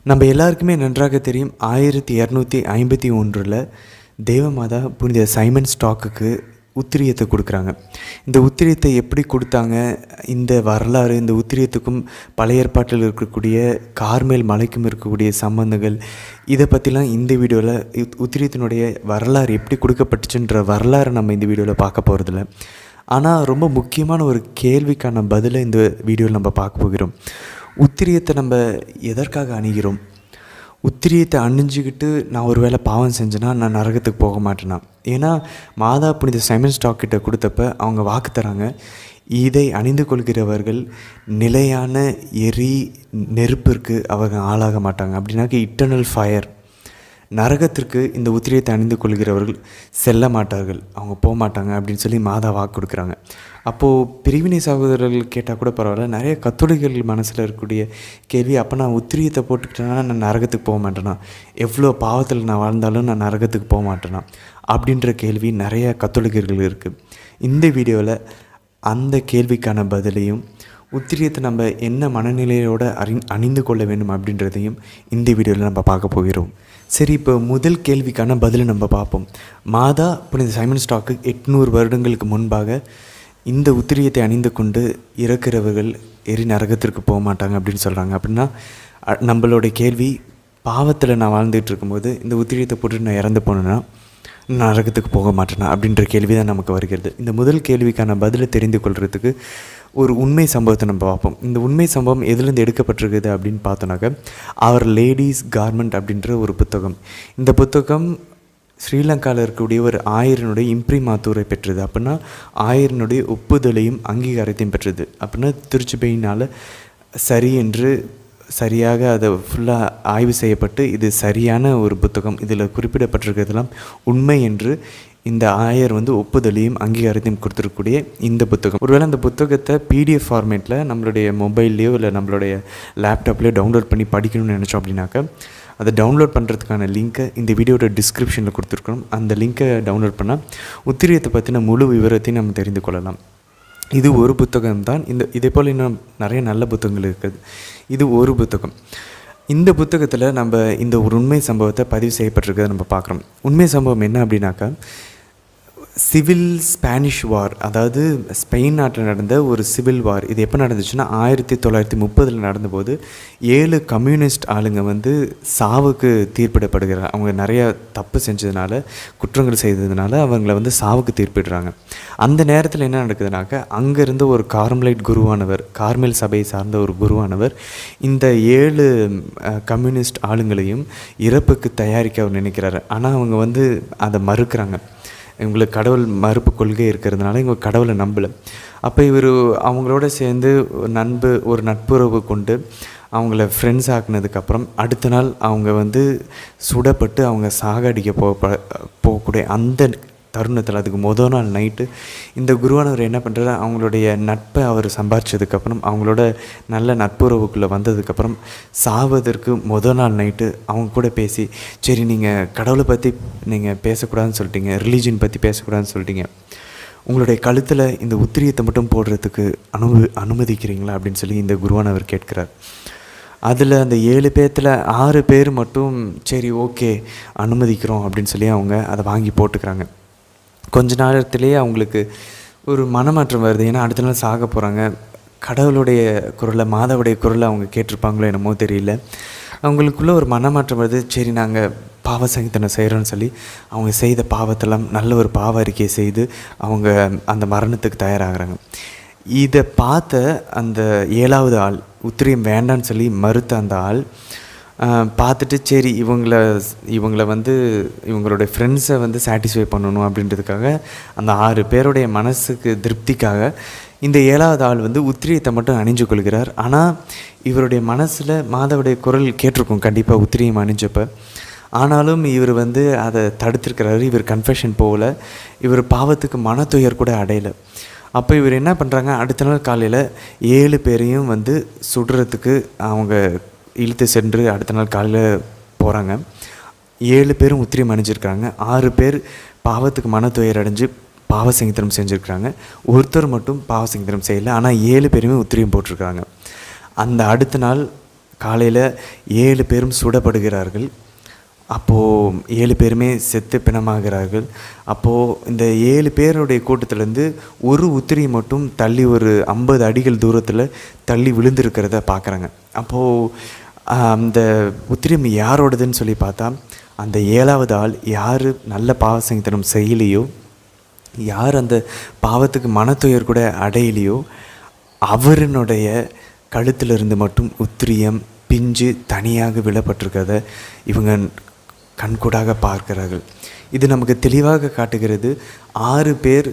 நம்ம எல்லாருக்குமே நன்றாக தெரியும் 1251 தேவமாதா புனித சைமன் ஸ்டாக்குக்கு உத்திரியத்தை கொடுக்குறாங்க. இந்த உத்திரியத்தை எப்படி கொடுத்தாங்க, இந்த வரலாறு, இந்த உத்திரியத்துக்கும் பழைய ஏற்பாட்டில் இருக்கக்கூடிய கார்மேல் மலைக்கும் இருக்கக்கூடிய சம்பந்தங்கள், இதை பற்றிலாம் இந்த வீடியோவில் உத்திரியத்தினுடைய வரலாறு எப்படி கொடுக்கப்பட்டுச்சுன்ற வரலாறு நம்ம இந்த வீடியோவில் பார்க்க போகிறதில்ல. ஆனால் ரொம்ப முக்கியமான ஒரு கேள்விக்கான பதிலை இந்த வீடியோவில் நம்ம பார்க்க போகிறோம். உத்திரியத்தை நம்ம எதற்காக அணிகிறோம்? உத்திரியத்தை அணிஞ்சிக்கிட்டு நான் ஒரு வேளை பாவம் செஞ்சேன்னா நான் நரகத்துக்கு போக மாட்டேனா? ஏன்னா மாதா புனித சைமன் ஸ்டாக் கிட்ட கொடுத்தப்ப அவங்க வாக்கு தராங்க, இதை அணிந்து கொள்கிறவர்கள் நிலையான நெருப்பிற்கு அவங்க ஆளாக மாட்டாங்க. அப்படின்னாக்க இட்டர்னல் ஃபயர், நரகத்திற்கு இந்த உத்திரியத்தை அணிந்து கொள்கிறவர்கள் செல்ல மாட்டார்கள், அவங்க போக மாட்டாங்க அப்படின்னு சொல்லி மாதா வாக்கு கொடுக்குறாங்க. அப்போது பிரிவினை சகோதரர்கள் கேட்டால் கூட பரவாயில்ல, நிறைய கத்தோலிக்கர்கள் மனசில் இருக்கக்கூடிய கேள்வி, அப்போ நான் உத்திரியத்தை போட்டுக்கிட்டேன்னா நான் நரகத்துக்கு போக மாட்டேனா? எவ்வளோ பாவத்தில் நான் வாழ்ந்தாலும் நான் நரகத்துக்கு போக மாட்டேனா? அப்படின்ற கேள்வி நிறைய கத்தோலிக்கர்கள் இருக்குது. இந்த வீடியோவில் அந்த கேள்விக்கான பதிலையும், உத்திரியத்தை நம்ம என்ன மனநிலையோடு அணிந்து கொள்ள வேண்டும் அப்படின்றதையும் இந்த வீடியோவில் நம்ம பார்க்க போகிறோம். சரி, இப்போ முதல் கேள்விக்கான பதிலை நம்ம பார்ப்போம். மாதா புனித சைமன் ஸ்டாக்கு 800 வருடங்களுக்கு முன்பாக இந்த உத்திரியத்தை அணிந்து கொண்டு இறக்கிறவர்கள் நரகத்திற்கு போக மாட்டாங்க அப்படின்னு சொல்கிறாங்க. அப்படின்னா நம்மளுடைய கேள்வி, பாவத்தில் நான் வாழ்ந்துட்டு இருக்கும்போது இந்த உத்திரியத்தை போட்டு நான் இறந்து போனேன்னா நரகத்துக்கு போக மாட்டேனா அப்படின்ற கேள்வி தான் நமக்கு வருகிறது. இந்த முதல் கேள்விக்கான பதிலை தெரிந்து கொள்கிறதுக்கு ஒரு உண்மை சம்பவத்தை நம்ம பார்ப்போம். இந்த உண்மை சம்பவம் எதுலேருந்து எடுக்கப்பட்டிருக்குது அப்படின்னு பார்த்தோன்னாக்க, அவர் லேடிஸ் கார்மெண்ட் அப்படின்ற ஒரு புத்தகம். இந்த புத்தகம் ஸ்ரீலங்காவில் இருக்கக்கூடிய ஒரு ஆயரனுடைய இம்ப்ரிமாத்தூரை பெற்றது. அப்படின்னா ஆயரனுடைய ஒப்புதலையும் அங்கீகாரத்தையும் பெற்றது. அப்படின்னா திருச்சபையினால் சரி என்று சரியாக அதை ஃபுல்லாக ஆய்வு செய்யப்பட்டு இது சரியான ஒரு புத்தகம், இதில் குறிப்பிடப்பட்டிருக்கிறதுலாம் உண்மை என்று இந்த ஆயர் ஒப்புதலையும் அங்கீகாரத்தையும் கொடுத்துருக்கக்கூடிய இந்த புத்தகம். ஒருவேளை அந்த புத்தகத்தை PDF ஃபார்மேட்டில் நம்மளுடைய மொபைல்லையோ இல்லை நம்மளுடைய லேப்டாப்லேயோ டவுன்லோட் பண்ணி படிக்கணும்னு நினச்சோம் அப்படின்னாக்கா, அதை டவுன்லோட் பண்ணுறதுக்கான லிங்க்கை இந்த வீடியோட டிஸ்கிரிப்ஷனில் கொடுத்துருக்கணும். அந்த லிங்க்கை டவுன்லோட் பண்ணால் உத்திரியத்தை பற்றின முழு விவரத்தையும் நம்ம தெரிந்து கொள்ளலாம். இது ஒரு புத்தகம் தான். இதே போல் இன்னும் நிறைய நல்ல புத்தகங்கள் இருக்குது. இது ஒரு புத்தகம். இந்த புத்தகத்தில் நம்ம இந்த ஒரு உண்மை சம்பவத்தை பதிவு செய்யப்பட்டிருக்கிறத நம்ம பார்க்குறோம். உண்மை சம்பவம் என்ன அப்படின்னாக்கா, சிவில் ஸ்பானிஷ் வார், அதாவது ஸ்பெயின் நாட்டில் நடந்த ஒரு சிவில் வார். இது எப்போ நடந்துச்சுன்னா 1930 நடந்தபோது 7 கம்யூனிஸ்ட் ஆளுங்க சாவுக்கு தீர்ப்பிடப்படுகிறாங்க. அவங்க நிறைய தப்பு செஞ்சதுனால, குற்றங்கள் செய்ததுனால அவங்கள சாவுக்கு தீர்ப்பிடுறாங்க. அந்த நேரத்தில் என்ன நடக்குதுனாக்கா, அங்கேருந்து ஒரு கார்மலைட் குருவானவர், கார்மெல் சபையை சார்ந்த ஒரு குருவானவர் இந்த 7 கம்யூனிஸ்ட் ஆளுங்களையும் இறப்புக்கு தயாரிக்க அவர் நினைக்கிறாரு. ஆனால் அவங்க அதை மறுக்கிறாங்க. இவங்களுக்கு கடவுள் மறுப்பு கொள்கை இருக்கிறதுனால இவங்க கடவுளை நம்பலை. அப்போ இவர் அவங்களோட சேர்ந்து ஒரு நட்புறவு கொண்டு அவங்கள ஃப்ரெண்ட்ஸ் ஆக்குனதுக்கப்புறம் அடுத்த நாள் அவங்க சுடப்பட்டு அவங்க சாகடிக்க போகக்கூடிய அந்த தருணத்தில், அதுக்கு முதல் நாள் நைட்டு இந்த குருவானவர் என்ன பண்ணுறாரு, அவங்களுடைய நட்பை அவர் சம்பாரிச்சதுக்கப்புறம், அவங்களோட நல்ல நட்புறவுக்குள்ளே வந்ததுக்கப்புறம் சாவதற்கு முதல் நாள் நைட்டு அவங்க கூட பேசி, சரி நீங்கள் கடவுளை பற்றி நீங்கள் பேசக்கூடாதுன்னு சொல்லிட்டீங்க, ரிலீஜன் பற்றி பேசக்கூடாதுன்னு சொல்லிட்டீங்க, உங்களுடைய கழுத்தில் இந்த உத்திரியத்தை மட்டும் போடுறதுக்கு அனுமதிக்கிறீங்களா அப்படின்னு சொல்லி இந்த குருவானவர் கேட்கிறார். அதில் அந்த 7 பேர்த்தில் 6 பேர் மட்டும் சரி ஓகே அனுமதிக்கிறோம் அப்படின்னு சொல்லி அவங்க அதை வாங்கி போட்டுக்கிறாங்க. கொஞ்ச நேரத்திலேயே அவங்களுக்கு ஒரு மனமாற்றம் வருது. ஏன்னா அடுத்த நாள் சாக போகிறாங்க. கடவுளுடைய குரலை, மாதாவுடைய குரலை அவங்க கேட்டிருப்பாங்களோ என்னமோ தெரியல, அவங்களுக்குள்ளே ஒரு மனமாற்றம் வருது. சரி நாங்கள் பாவ சங்கீதனை செய்கிறோன்னு சொல்லி அவங்க செய்த பாவத்தெல்லாம் நல்ல ஒரு பாவ அறிக்கையை செய்து அவங்க அந்த மரணத்துக்கு தயாராகிறாங்க. இதை பார்த்த அந்த 7வது ஆள், உத்திரியம் வேண்டான்னு சொல்லி மறுத்த அந்த ஆள் பார்த்துட்டு, சரி இவங்களுடைய ஃப்ரெண்ட்ஸை சாட்டிஸ்ஃபை பண்ணணும் அப்படின்றதுக்காக, அந்த 6 பேருடைய மனசுக்கு திருப்திக்காக இந்த 7வது ஆள் உத்திரியத்தை மட்டும் அணிஞ்சு கொள்கிறார். ஆனால் இவருடைய மனசில் மாதாவுடைய குரல் கேட்டிருக்கும் கண்டிப்பாக உத்திரியம் அணிஞ்சப்போ. ஆனாலும் இவர் அதை தடுத்திருக்கிறாரு. இவர் கன்ஃபெஷன் போகல, இவர் பாவத்துக்கு மனத்துயர் கூட அடையலை. அப்போ இவர் என்ன பண்ணுறாங்க, அடுத்த நாள் காலையில் 7 பேரையும் சுடுறதுக்கு அவங்க இழுத்து சென்று அடுத்த நாள் காலையில் போகிறாங்க. 7 பேரும் உத்திரியம் அணிஞ்சிருக்கிறாங்க. 6 பேர் பாவத்துக்கு மனத்துயர் அடைஞ்சு பாவ சங்கீதனம் செஞ்சுருக்கிறாங்க. ஒருத்தர் மட்டும் பாவ சங்கீதனம் செய்யலை. ஆனால் 7 பேருமே உத்திரியம் போட்டிருக்கிறாங்க. அந்த அடுத்த நாள் காலையில் 7 பேரும் சுடப்படுகிறார்கள். அப்போது 7 பேருமே செத்து பிணமாகிறார்கள். அப்போது இந்த 7 பேருடைய கூட்டத்திலேருந்து ஒரு உத்திரி மட்டும் தள்ளி ஒரு 50 அடிகள் தூரத்தில் தள்ளி விழுந்திருக்கிறத பார்க்குறாங்க. அப்போது அந்த உத்திரியம் யாரோடதுன்னு சொல்லி பார்த்தா, அந்த 7வது ஆள் யார் நல்ல பாவசங்கத்தனம் செய்யலையோ, யார் அந்த பாவத்துக்கு மனத்துயர் கூட அடையலையோ, அவருடைய கழுத்திலிருந்து மட்டும் உத்திரியம் பிஞ்சு தனியாக விழப்பட்டிருக்கிறத இவங்க கண்கூடாக பார்க்கிறார்கள். இது நமக்கு தெளிவாக காட்டுகிறது, 6 பேர்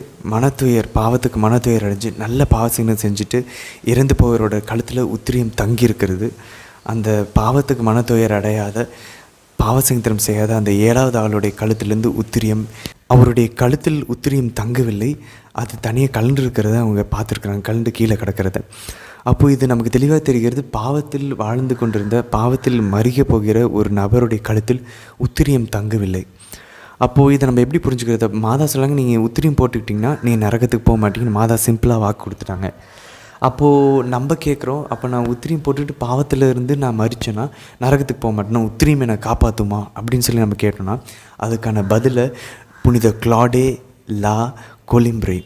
பாவத்துக்கு மனத்துயர் அடைஞ்சு நல்ல பாவசங்கனம் செஞ்சுட்டு இறந்து போவரோட கழுத்தில் உத்திரியம் தங்கியிருக்கிறது. அந்த பாவத்துக்கு மனத்துயர் அடையாத பாவசங்கனம் செய்யாத அந்த 7வது ஆளுடைய கழுத்திலேருந்து உத்திரியம், அவருடைய கழுத்தில் உத்திரியம் தங்கவில்லை, அது தனியாக கலண்டு இருக்கிறத அவங்க பார்த்துருக்குறாங்க, கலண்டு கீழே கிடக்கிறத. அப்போது இது நமக்கு தெளிவாக தெரிகிறது, பாவத்தில் வாழ்ந்து கொண்டிருந்த, பாவத்தில் மறிக போகிற ஒரு நபருடைய கழுத்தில் உத்திரியம் தங்கவில்லை. அப்போது இதை நம்ம எப்படி புரிஞ்சுக்கிறது? மாதா சொல்லாங்க, நீங்கள் உத்திரியம் போட்டுக்கிட்டிங்கன்னா நீங்கள் நரகத்துக்கு போக மாட்டீங்கன்னு மாதா சிம்பிளாக வாக்கு கொடுத்துட்டாங்க. அப்போது நம்ம கேட்குறோம், அப்போ நான் உத்திரியம் போட்டுட்டு பாவத்தில் இருந்து நான் மறிச்சேன்னா நரகத்துக்கு போக மாட்டேன்னா உத்திரியம் என்னை காப்பாற்றுமா அப்படின்னு சொல்லி நம்ம கேட்டோன்னா, அதுக்கான பதிலை புனித கிளாடே லா கொலிம்ப்ரே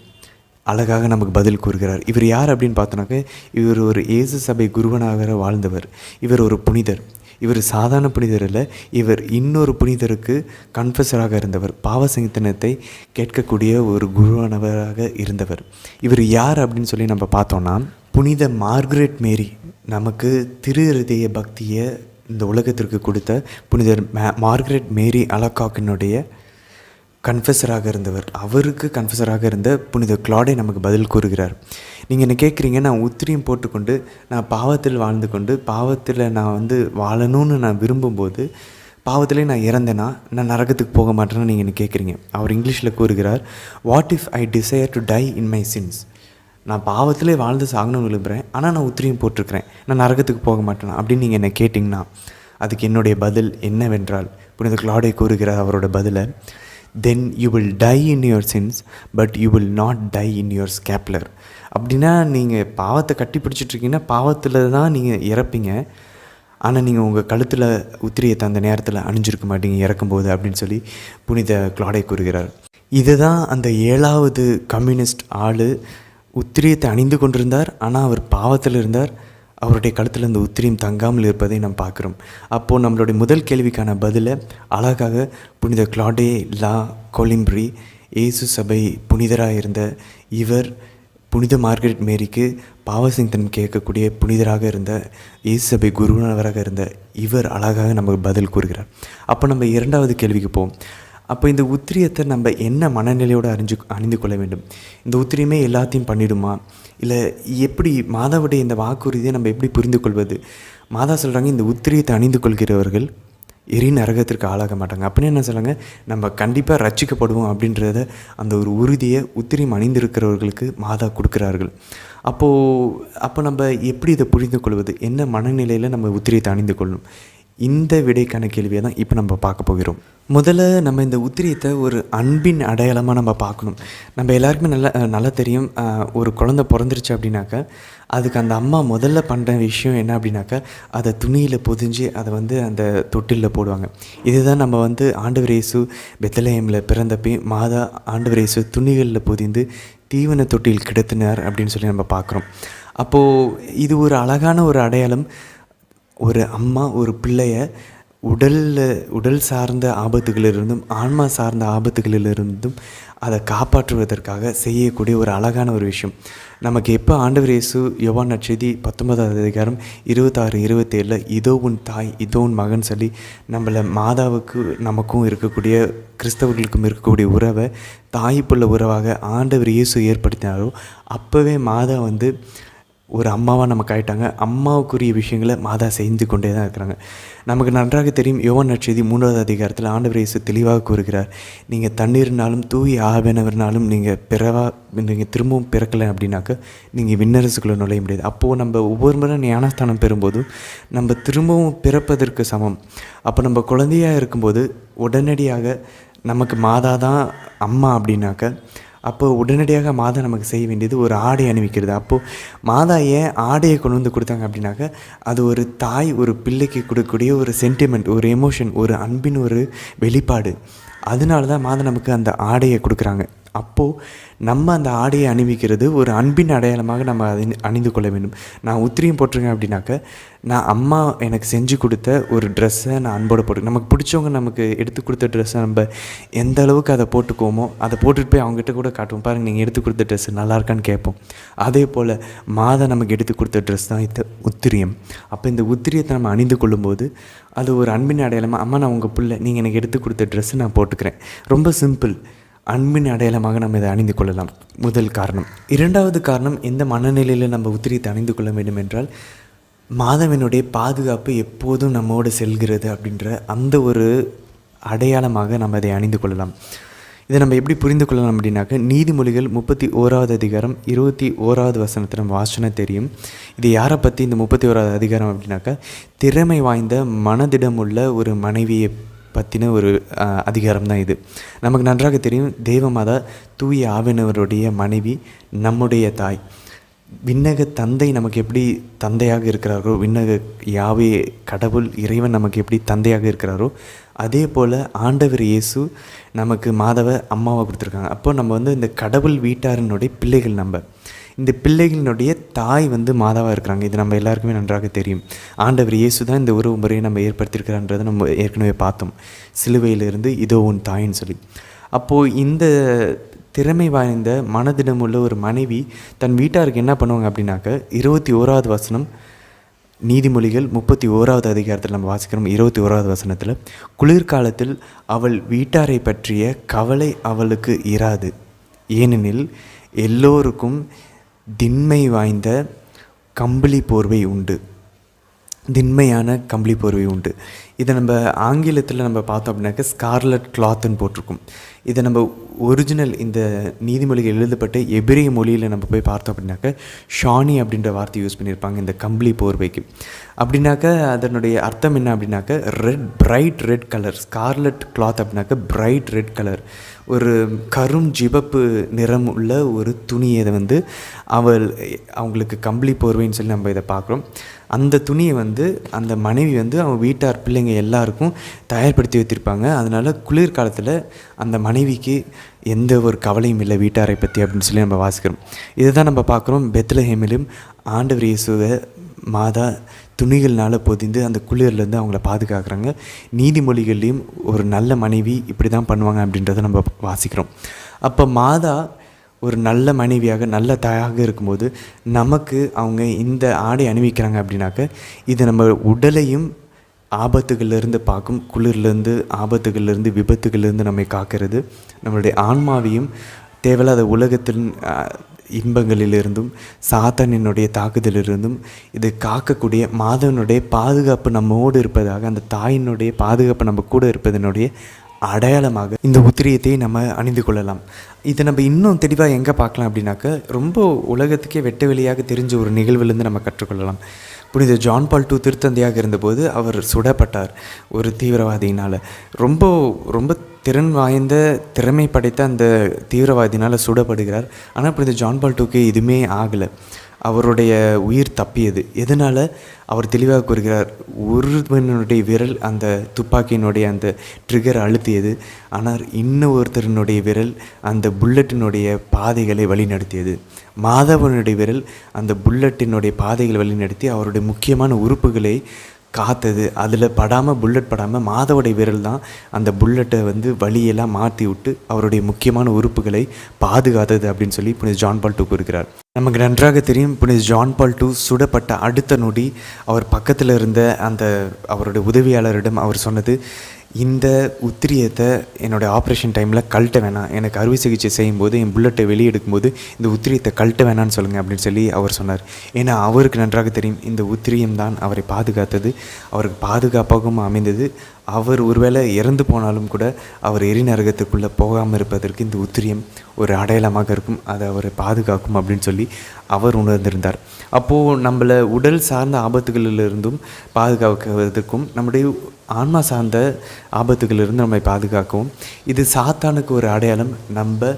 அழகாக நமக்கு பதில் கூறுகிறார். இவர் யார் அப்படின்னு பார்த்தோன்னாக்க, இவர் ஒரு இயேசு சபை குருவனாக வாழ்ந்தவர். இவர் ஒரு புனிதர். இவர் சாதாரண புனிதர் இல்லை, இவர் இன்னொரு புனிதருக்கு கன்ஃபஸராக இருந்தவர், பாவசங்கத்தனத்தை கேட்கக்கூடிய ஒரு குருவானவராக இருந்தவர். இவர் யார் அப்படின்னு சொல்லி நம்ம பார்த்தோன்னா, புனித மார்கரெட் மேரி நமக்கு திரு இருதய பக்தியை இந்த உலகத்திற்கு கொடுத்த புனிதர் மார்கரெட் மேரி அலகாக்கினுடைய கன்ஃபஸராக இருந்தவர். அவருக்கு கன்ஃபஸராக இருந்த புனித கிளாடே நமக்கு பதில் கூறுகிறார். நீங்கள் என்ன கேட்குறீங்க, நான் உத்திரியம் போட்டுக்கொண்டு நான் பாவத்தில் வாழ்ந்து கொண்டு பாவத்தில் நான் வாழணும்னு நான் விரும்பும்போது பாவத்திலே நான் இறந்தேன்னா நான் நரகத்துக்கு போக மாட்டேன்னு நீங்கள் என்ன கேட்குறீங்க. அவர் இங்கிலீஷில் கூறுகிறார், what if I desire to die in my sins. நான் பாவத்திலே வாழ்ந்து சாகணும்னு விரும்புகிறேன், ஆனால் நான் உத்திரியம் போட்டிருக்கிறேன், நான் நரகத்துக்கு போக மாட்டேனா அப்படின்னு நீங்கள் என்ன கேட்டிங்கன்னா, அதுக்கு என்னுடைய பதில் என்னவென்றால், புனித கிளாடே கூறுகிறார் அவரோட பதிலை, then you will die in your sins but you will not die in your scapular. அப்படின்னா நீங்கள் பாவத்தை கட்டி பிடிச்சிட்ருக்கீங்கன்னா பாவத்தில் தான் நீங்கள் இறப்பீங்க, ஆனால் நீங்கள் உங்கள் கழுத்தில் உத்திரியத்தை அந்த நேரத்தில் அணிஞ்சிருக்க மாட்டீங்க இறக்கும்போது அப்படின்னு சொல்லி புனித கிளாடே கூறுகிறார். இதுதான் அந்த 7வது கம்யூனிஸ்ட் ஆள் உத்திரியத்தை அணிந்து கொண்டிருந்தார், ஆனால் அவர் பாவத்தில் இருந்தார், அவருடைய கழுத்தில் இந்த உத்திரியம் தங்காமல் இருப்பதை நாம் பார்க்குறோம். அப்போது நம்மளுடைய முதல் கேள்விக்கான பதிலை அழகாக புனித கிளாடே லா கொலிம்ப்ரி, இயேசு சபை புனிதராக இருந்த இவர், புனித மார்கரெட் மேரிக்கு பாவசங்கத்தனம் கேட்கக்கூடிய புனிதராக இருந்த இயேசு சபை குருவனவராக இருந்த இவர் அழகாக நமக்கு பதில் கூறுகிறார். அப்போ நம்ம 2வது கேள்விக்கு போவோம். அப்போ இந்த உத்திரியத்தை நம்ம என்ன மனநிலையோடு அணிந்து கொள்ள வேண்டும்? இந்த உத்திரியமே எல்லாத்தையும் பண்ணிடுமா? இல்லை எப்படி மாதாவுடைய இந்த வாக்குறுதியை நம்ம எப்படி புரிந்து கொள்வது? மாதா சொல்கிறாங்க, இந்த உத்திரியத்தை அணிந்து கொள்கிறவர்கள் நரகத்திற்கு ஆளாக மாட்டாங்க. அப்படின்னு என்ன சொல்கிறாங்க, நம்ம கண்டிப்பாக ரட்சிக்கப்படுவோம் அப்படின்றத அந்த ஒரு உறுதியை உத்திரியம் அணிந்திருக்கிறவர்களுக்கு மாதா கொடுக்குறார்கள். அப்போ நம்ம எப்படி இதை புரிந்து கொள்வது? என்ன மனநிலையில் நம்ம உத்திரியத்தை அணிந்து கொள்ளணும்? இந்த விடைக்கான கேள்வியை தான் இப்போ நம்ம பார்க்க போகிறோம். முதல்ல நம்ம இந்த உத்திரியத்தை ஒரு அன்பின் அடையாளமாக நம்ம பார்க்கணும். நம்ம எல்லாருக்குமே நல்லா தெரியும், ஒரு குழந்தை பிறந்துருச்சு அப்படின்னாக்கா அதுக்கு அந்த அம்மா முதல்ல பண்ணுற விஷயம் என்ன அப்படின்னாக்கா, அதை துணியில் பொதிஞ்சு அதை அந்த தொட்டிலில் போடுவாங்க. இதுதான் நம்ம ஆண்டவர் இயேசு பெத்லஹேமில் பிறந்தப்போ மாதா ஆண்டவர் இயேசு துணிகளில் பொதிந்து தீவன தொட்டில் கிடத்தினார் அப்படின்னு சொல்லி நம்ம பார்க்குறோம். அப்போது இது ஒரு அழகான ஒரு அடையாளம். ஒரு அம்மா ஒரு பிள்ளைய உடல் சார்ந்த ஆபத்துகளிலிருந்தும் ஆன்மா சார்ந்த ஆபத்துகளிலிருந்தும் அதை காப்பாற்றுவதற்காக செய்யக்கூடிய ஒரு அழகான ஒரு விஷயம். நமக்கு எப்போ ஆண்டவர் இயேசு யோவான் நற்செய்தி 19வது அதிகாரம் 26-27 இதோ உன் தாய் இதோ உன் மகன் சொல்லி நம்மளை மாதாவுக்கு நமக்கும் இருக்கக்கூடிய கிறிஸ்தவர்களுக்கும் இருக்கக்கூடிய உறவை தாய்ப்புள்ள உறவாக ஆண்டவர் இயேசு ஏற்படுத்தினாரோ, அப்போவே மாதா ஒரு அம்மாவாக நமக்கு ஆகிட்டாங்க. அம்மாவுக்குரிய விஷயங்களை மாதா செஞ்சு கொண்டே தான் இருக்கிறாங்க. நமக்கு நன்றாக தெரியும், யோவான் நற்செய்தி 3வது அதிகாரத்தில் ஆண்டவர் இயேசு தெளிவாக கூறுகிறார், நீங்கள் தண்ணீர்னாலும் தூய் ஆவியானவர்னாலும் நீங்கள் திரும்பவும் பிறக்கலை அப்படின்னாக்க நீங்கள் விண்ணரசுக்குள்ளே நுழைய முடியாது. அப்போது நம்ம ஒவ்வொரு முறை ஞானஸ்தானம் பெறும்போதும் நம்ம திரும்பவும் பிறப்பதற்கு சமம். அப்போ நம்ம குழந்தையாக இருக்கும்போது உடனடியாக நமக்கு மாதா தான் அம்மா அப்படின்னாக்க, அப்போ உடனடியாக மாதா நமக்கு செய்ய வேண்டியது ஒரு ஆடை அணிவிக்கிறது. அப்போது மாதா ஏன் ஆடையை கொண்டு வந்து கொடுத்தாங்க அப்படின்னாக்க, அது ஒரு தாய் ஒரு பிள்ளைக்கு கொடுக்கக்கூடிய ஒரு சென்டிமெண்ட், ஒரு எமோஷன், ஒரு அன்பின் ஒரு வெளிப்பாடு. அதனால தான் மாதா நமக்கு அந்த ஆடையை கொடுக்குறாங்க. அப்போது நம்ம அந்த ஆடையை அணிவிக்கிறது ஒரு அன்பின் அடையாளமாக நம்ம அதை அணிந்து கொள்ள வேண்டும். நான் உத்திரியம் போட்டிருக்கேன் அப்படின்னாக்க, நான் அம்மா எனக்கு செஞ்சு கொடுத்த ஒரு ட்ரெஸ்ஸை நான் அன்போடு போட்டு, நமக்கு பிடிச்சவங்க நமக்கு எடுத்து கொடுத்த ட்ரெஸ்ஸை நம்ம எந்த அளவுக்கு அதை போட்டுக்குவோமோ அதை போட்டுட்டு போய் அவங்ககிட்ட கூட காட்டுவோம், பாருங்கள் நீங்கள் எடுத்து கொடுத்த ட்ரெஸ்ஸு நல்லா இருக்கான்னு கேட்போம். அதே போல் மாதா நமக்கு எடுத்து கொடுத்த ட்ரெஸ் தான் இந்த உத்திரியம். அப்போ இந்த உத்திரியத்தை நம்ம அணிந்து கொள்ளும்போது அது ஒரு அன்பின் அடையாளமாக, அம்மா நான் உங்கள் பிள்ளை, நீங்கள் எனக்கு எடுத்து கொடுத்த ட்ரெஸ்ஸு நான் போட்டுக்கிறேன். ரொம்ப சிம்பிள். அன்பின் அடையாளமாக நம்ம இதை அணிந்து கொள்ளலாம். முதல் காரணம். இரண்டாவது காரணம், எந்த மனநிலையில் நம்ம உத்திரியத்தை அணிந்து கொள்ள வேண்டும் என்றால், மாதாவினுடைய பாதுகாப்பு எப்போதும் நம்மோடு செல்கிறது அப்படின்ற அந்த ஒரு அடையாளமாக நம்ம அதை அணிந்து கொள்ளலாம். இதை நம்ம எப்படி புரிந்து கொள்ளலாம் அப்படின்னாக்க, நீதிமொழிகள் 31வது அதிகாரம் 21வது வசனத்தில் நம்ம வாசனை தெரியும். இது யாரை பற்றி இந்த 31வது அதிகாரம் அப்படின்னாக்கா, திறமை வாய்ந்த மனதிடமுள்ள ஒரு மனைவியை பற்றின ஒரு அதிகாரம் தான் இது. நமக்கு நன்றாக தெரியும், தேவமாதா தூய ஆவியானவருடைய மனைவி, நம்முடைய தாய். விண்ணக தந்தை நமக்கு எப்படி தந்தையாக இருக்கிறாரோ, விண்ணக யாவே கடவுள் இறைவன் நமக்கு எப்படி தந்தையாக இருக்கிறாரோ, அதே போல் ஆண்டவர் இயேசு நமக்கு மாதாவை அம்மாவை கொடுத்துருக்காங்க. அப்போ நம்ம இந்த கடவுள் வீட்டாரினுடைய பிள்ளைகள். நம்ம இந்த பிள்ளைகளினுடைய தாய் மாதாவாக இருக்கிறாங்க. இது நம்ம எல்லாருக்குமே நன்றாக தெரியும். ஆண்டவர் இயேசு தான் இந்த உறவு முறையை நம்ம ஏற்படுத்தியிருக்கிறான்றதை நம்ம ஏற்கனவே பார்த்தோம், சிலுவையிலிருந்து இதோ உன் தாயின்னு சொல்லி. அப்போது இந்த திறமை வாய்ந்த மனதிடமுள்ள ஒரு மனைவி தன் வீட்டாருக்கு என்ன பண்ணுவாங்க அப்படின்னாக்க, 21வது வசனம், நீதிமொழிகள் 31வது அதிகாரத்தில் நம்ம வாசிக்கிறோம். 21வது வசனத்தில், குளிர்காலத்தில் அவள் வீட்டாரை பற்றிய கவலை அவளுக்கு இராது, ஏனெனில் எல்லோருக்கும் திண்மை வாய்ந்த கம்பளி போர்வை உண்டு. திண்மையான கம்பளி போர்வை உண்டு. இதை நம்ம ஆங்கிலத்தில் நம்ம பார்த்தோம் அப்படின்னாக்க ஸ்கார்லட் கிளாத்துன்னு போட்டிருக்கோம். இதை நம்ம ஒரிஜினல் இந்த நீதிமொழிகள் எழுதப்பட்ட எபிரேய மொழியில் நம்ம போய் பார்த்தோம் அப்படின்னாக்க ஷானி அப்படின்ற வார்த்தை யூஸ் பண்ணியிருப்பாங்க இந்த கம்பளி போர்வைக்கு. அப்படின்னாக்க அதனுடைய அர்த்தம் என்ன அப்படின்னாக்க, bright red colour. Scarlet cloth அப்படின்னாக்க பிரைட் ரெட் கலர், ஒரு கரும் ஜிவப்பு நிறம் உள்ள ஒரு துணியை அவங்களுக்கு கம்பளி போர்வைன்னு சொல்லி நம்ம இதை பார்க்குறோம். அந்த துணியை அந்த மனைவி அவங்க வீட்டார் பிள்ளைங்க எல்லாருக்கும் தயார்படுத்தி வைத்திருப்பாங்க. அதனால் குளிர்காலத்தில் அந்த மனைவிக்கு எந்த ஒரு கவலையும் இல்லை வீட்டாரை பற்றி அப்படின்னு சொல்லி நம்ம வாசிக்கிறோம். இதை தான் நம்ம பார்க்குறோம். பெத்லஹேமிலும் ஆண்டவர் இயேசுவை மாதா துணிகள்னால் பொதிந்து அந்த குளிர்லேருந்து அவங்கள பாதுகாக்கிறாங்க. நீதிமொழிகள்லேயும் ஒரு நல்ல மனைவி இப்படி தான் பண்ணுவாங்க அப்படின்றத நம்ம வாசிக்கிறோம். அப்போ மாதா ஒரு நல்ல மனைவியாக நல்ல தாயாக இருக்கும்போது நமக்கு அவங்க இந்த ஆடை அணிவிக்கிறாங்க அப்படின்னாக்க, இது நம்ம உடலையும் ஆபத்துகள்லேருந்து பார்க்கும், குளிர்லேருந்து ஆபத்துகள்லேருந்து விபத்துகள்லேருந்து நம்மை காக்கிறது, நம்மளுடைய ஆன்மாவையும் தேவையில்லாத உலகத்தின் இன்பங்களிலிருந்தும் சாத்தானினுடைய தாக்குதலிலிருந்தும் இது காக்கக்கூடிய மாதவனுடைய பாதுகாப்பு நம்மோடு இருப்பதாக, அந்த தாயினுடைய பாதுகாப்பு நம்ம கூட இருப்பதனுடைய அடையாளமாக இந்த உத்திரியத்தை நம்ம அணிந்து கொள்ளலாம். இதை நம்ம இன்னும் தெளிவாக எங்கே பார்க்கலாம் அப்படின்னாக்க, ரொம்ப உலகத்துக்கே வெட்ட வெளியாக தெரிஞ்ச ஒரு நிகழ்வுலேருந்து நம்ம கற்றுக்கொள்ளலாம். புனித ஜான் பால் II திருத்தந்தையாக இருந்தபோது அவர் சுடப்பட்டார் ஒரு தீவிரவாதியினால். ரொம்ப ரொம்ப திறன் வாய்ந்த திறமை படைத்த அந்த தீவிரவாதினால் சுடப்படுகிறார். ஆனால் புனித ஜான் பால் IIக்கு எதுவுமே ஆகலை, அவருடைய உயிர் தப்பியது. எதனால் அவர் தெளிவாக கூறுகிறார், ஒருவனுடைய விரல் அந்த துப்பாக்கியினுடைய அந்த ட்ரிகர் அழுத்தியது, ஆனால் இன்னொருத்தருனுடைய விரல் அந்த புல்லட்டினுடைய பாதைகளை வழிநடத்தியது. மாதவனுடைய விரல் அந்த புல்லட்டினுடைய பாதைகளை வழிநடத்தி அவருடைய முக்கியமான உறுப்புகளை காத்தது. அதில் படாமல், புல்லட் படாமல் மாதவுடைய விரல் தான் அந்த புல்லட்டை வழியெல்லாம் மாற்றி விட்டு அவருடைய முக்கியமான உறுப்புகளை பாதுகாத்தது அப்படின்னு சொல்லி புனித ஜான் பால் II கூறுகிறார். நமக்கு நன்றாக தெரியும், புனித ஜான் பால் II சுடப்பட்ட அடுத்த நொடி அவர் பக்கத்தில் இருந்த அந்த அவருடைய உதவியாளரிடம் அவர் சொன்னது, இந்த உத்திரியத்தை என்னோடய ஆப்ரேஷன் டைமில் கழட்ட வேணாம், எனக்கு அறுவை சிகிச்சை செய்யும்போது என் புல்லட்டை வெளியெடுக்கும்போது இந்த உத்திரியத்தை கழட்ட வேணான்னு சொல்லுங்கள் அப்படின்னு சொல்லி அவர் சொன்னார். ஏன்னா அவருக்கு நன்றாக தெரியும், இந்த உத்திரியம் தான் அவரை பாதுகாத்தது, அவருக்கு பாதுகாப்பாகவும் அமைந்தது. அவர் ஒருவேளை இறந்து போனாலும் கூட அவர் எரிநரகத்துக்குள்ளே போகாமல் இருப்பதற்கு இந்த உத்திரியம் ஒரு அடையாளமாக இருக்கும், அதை அவரை பாதுகாக்கும் அப்படின்னு சொல்லி அவர் உணர்ந்திருந்தார். அப்போது நம்மளை உடல் சார்ந்த ஆபத்துகளிலிருந்தும் பாதுகாக்கிறதுக்கும், நம்முடைய ஆன்மா சார்ந்த ஆபத்துகளிலிருந்து நம்மை பாதுகாக்கவும் இது சாத்தானுக்கு ஒரு அடையாளம். நம்ம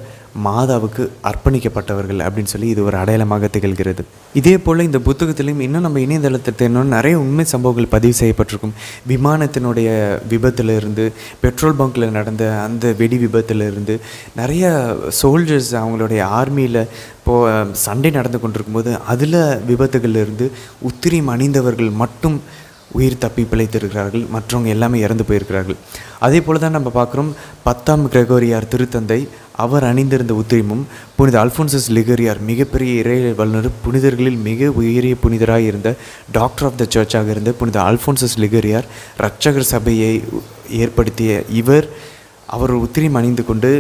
மாதாவுக்கு அர்ப்பணிக்கப்பட்டவர்கள் அப்படின்னு சொல்லி இது ஒரு அடையாளமாக திகழ்கிறது. இதே போல் இந்த புத்தகத்திலையும் இன்னும் நம்ம இணையதளத்தை இன்னும் நிறைய உண்மை சம்பவங்கள் பதிவு செய்யப்பட்டிருக்கும். விமானத்தினுடைய விபத்திலிருந்து, பெட்ரோல் பங்க்கில் நடந்த அந்த வெடி விபத்திலிருந்து, நிறைய சோல்ஜர்ஸ் அவங்களுடைய ஆர்மியில் சண்டை நடந்து கொண்டிருக்கும்போது அதில் விபத்துகளிலிருந்து உத்திரியம் அணிந்தவர்கள் மட்டும் உயிர் தப்பி பிழைத்திருக்கிறார்கள். மற்றவங்க எல்லாமே இறந்து போயிருக்கிறார்கள். அதே போல் தான் நம்ம பார்க்குறோம் 10ஆம் கிரெகோரியார் திருத்தந்தை அவர் அணிந்திருந்த உத்திரிமும் புனித அல்ஃபோன்சஸ் லிகரியார் மிகப்பெரிய இறை வல்லுநர், புனிதர்களில் மிக உயரிய புனிதராக இருந்த டாக்டர் ஆஃப் த சர்ச்சாக இருந்த புனித அல்ஃபோன்சஸ் லிகரியார் இரட்சகர் சபையை ஏற்படுத்திய அவர் உத்திரியம் அணிந்து கொண்டு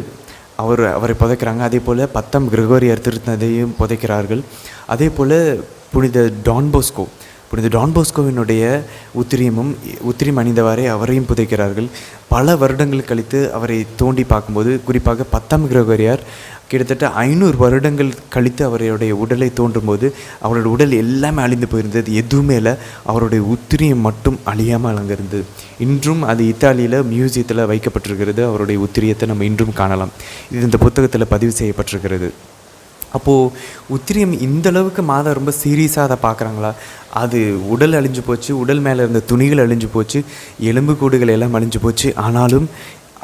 அவரை புதைக்கிறாங்க. அதே போல் 10ஆம் கிரெகோரியார் திருத்தந்தையும் புதைக்கிறார்கள். அதே போல் புனித டான் போஸ்கோவினுடைய உத்திரியம் அணிந்தவாறே அவரையும் புதைக்கிறார்கள். பல வருடங்கள் கழித்து அவரை தோண்டி பார்க்கும்போது, குறிப்பாக 10ஆம் கிரெகோரியார் கிட்டத்தட்ட 500 வருடங்கள் கழித்து அவருடைய உடலை தோன்றும்போது அவருடைய உடல் எல்லாமே அழிந்து போயிருந்தது. எதுவுமே இல்லை, அவருடைய உத்திரியம் மட்டும் அழியாமல் அங்கே இருந்தது. இன்றும் அது இத்தாலியில் மியூசியத்தில் வைக்கப்பட்டிருக்கிறது. அவருடைய உத்திரியத்தை நம்ம இன்றும் காணலாம். இது இந்த புத்தகத்தில் பதிவு செய்யப்பட்டிருக்கிறது. அப்போது உத்திரியம் இந்தளவுக்கு மாதம் ரொம்ப சீரியஸாக அதை பார்க்குறாங்களா? அது உடல் அழிஞ்சு போச்சு, உடல் மேலே இருந்த துணிகள் அழிஞ்சு போச்சு, எலும்பு கூடுகள் எல்லாம் அழிஞ்சு போச்சு. ஆனாலும்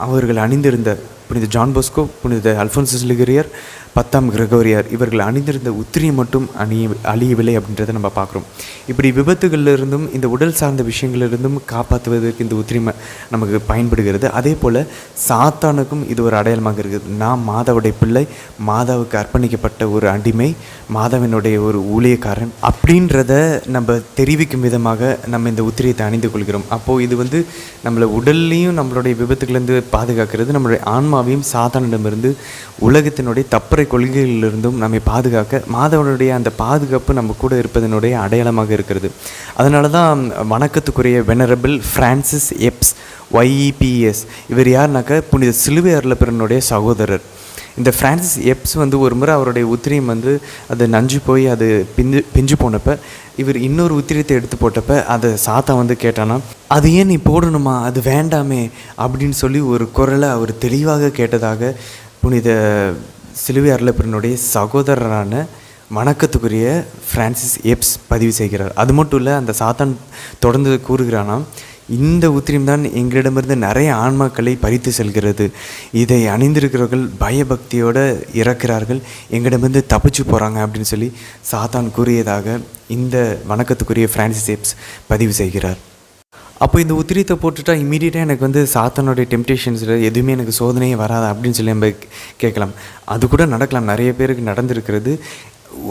அவர்கள் அணிந்திருந்த புனித ஜான் போஸ்கோ, புனித அல்ஃபோன்சஸ் லிகரியார், 10ஆம் கிரெகோரியார் இவர்கள் அணிந்திருந்த உத்திரியம் மட்டும் அழியவில்லை அப்படின்றத நம்ம பார்க்குறோம். இப்படி விபத்துகளிலிருந்தும் இந்த உடல் சார்ந்த விஷயங்களிலிருந்தும் காப்பாற்றுவதற்கு இந்த உத்திரியம் நமக்கு பயன்படுகிறது. அதே போல் சாத்தானுக்கும் இது ஒரு அடையாளமாக இருக்குது. நாம் மாதாவுடைய பிள்ளை, மாதாவுக்கு அர்ப்பணிக்கப்பட்ட ஒரு அடிமை, மாதாவினுடைய ஒரு ஊழியக்காரன் அப்படின்றத நம்ம தெரிவிக்கும் விதமாக நம்ம இந்த உத்திரியத்தை அணிந்து கொள்கிறோம். அப்போது இது நம்மளை உடல்லையும் நம்மளுடைய விபத்துலேருந்து பாதுகாக்கிறது, நம்மளுடைய ஆன்மாவையும் சாத்தானிடமிருந்து, உலகத்தினுடைய தப்பறை கொள்கைகளிலிருந்தும் நம்மை பாதுகாக்க மாதவனுடைய அந்த பாதுகாப்பு நம்ம கூட இருப்பதனுடைய அடையாளமாக இருக்கிறது. அதனால தான் வணக்கத்துக்குரிய வெனரபிள் ஃப்ரான்சிஸ் எப்ஸ் YEPS இவர் யாருனாக்கா புனித சிலுவை அருளப்பெருனுடைய சகோதரர். இந்த ஃப்ரான்சிஸ் எப்ஸ் ஒரு முறை அவருடைய உத்திரியம் அது நஞ்சு போய் அது பிஞ்சு போனப்போ இவர் இன்னொரு உத்திரியத்தை எடுத்து போட்டப்போ அதை சாத்தா கேட்டானா, அது ஏன் நீ போடணுமா, அது வேண்டாமே அப்படின்னு சொல்லி ஒரு குரலை அவர் தெளிவாக கேட்டதாக புனித சிலுவை அருளப்பெருனுடைய சகோதரரான வணக்கத்துக்குரிய ஃப்ரான்சிஸ் எப்ஸ் பதிவு செய்கிறார். அது மட்டும் இல்லை, அந்த சாத்தான் தொடர்ந்து கூறுகிறானா, இந்த உத்திரியம் தான் எங்களிடமிருந்து நிறைய ஆன்மாக்களை பறித்து செல்கிறது. இதை அணிந்திருக்கிறவர்கள் பயபக்தியோடு இறக்கிறார்கள், எங்களிடமிருந்து தப்பிச்சு போகிறாங்க அப்படின்னு சொல்லி சாத்தான் கூறியதாக இந்த வணக்கத்துக்குரிய ஃப்ரான்சிஸ் எப்ஸ் பதிவு செய்கிறார். அப்போ இந்த உத்திரியத்தை போட்டுட்டா இம்மீடியட்டாக எனக்கு சாத்தானுடைய டெம்டேஷன்ஸில் எதுவுமே எனக்கு சோதனையே வராது அப்படின்னு சொல்லி நம்ம கேட்கலாம். அது கூட நடக்கலாம், நிறைய பேருக்கு நடந்திருக்கிறது.